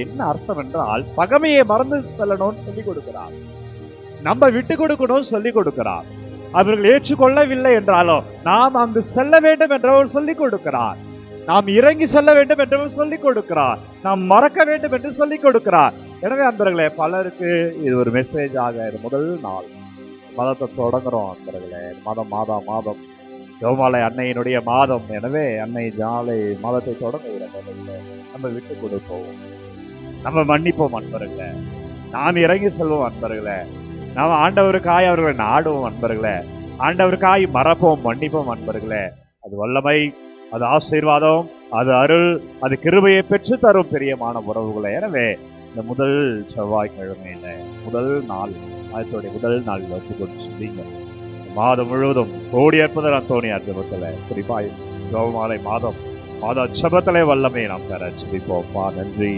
என்ன அர்த்தம் என்றால் பகைமையை மறந்து செல்லணும்னு சொல்லி கொடுக்கிறார். நம்ம விட்டு கொடுக்கணும் சொல்லி கொடுக்கிறார். அவர்கள் ஏற்றுக்கொள்ளவில்லை என்றாலும் நாம் அங்கு செல்ல வேண்டும் என்றவர் சொல்லிக் கொடுக்கிறார். நாம் இறங்கி செல்ல வேண்டும் என்றவர் சொல்லிக் கொடுக்கிறார். நாம் மறக்க வேண்டும் என்று சொல்லிக் கொடுக்கிறார். எனவே அன்பர்களே, பலருக்கு இது ஒரு மெசேஜாக இது முதல் நாள் மதத்தை தொடங்குறோம் அன்பர்களே. மாதம் ஜெபமாலை அன்னையினுடைய மாதம். எனவே அன்னை ஜாலை மாதத்தை தொடங்குகிற நம்ம விட்டு கொடுப்போம், நம்ம மன்னிப்போம் அன்பர்களே, நாம் இறங்கி செல்வோம் அன்பர்களே, நாம் ஆண்டவருக்காய் அவர்களை நாடுவோம் அன்பர்களே, ஆண்டவருக்காய் மறப்போம், மன்னிப்போம் அன்பர்களே. அது வல்லமை, அது ஆசீர்வாதம், அது அருள், அது கிருபையை பெற்று தரும் பிரியமான உறவுகளை. எனவே இந்த முதல் செவ்வாய்க்கிழமையில முதல் நாள் ஆயத்தோடைய முதல் நாளில் ஒப்புக்கொண்டு சொல்லிங்க. மாதம் முழுவதும் கோடி அற்புதர் அந்தோனியார் ஜெபத்தில் குறிப்பாய் ஜெபமாலை மாத ஜெபத்திலே வல்லமை நாம் பெற ஜெபிப்போம். நன்றி.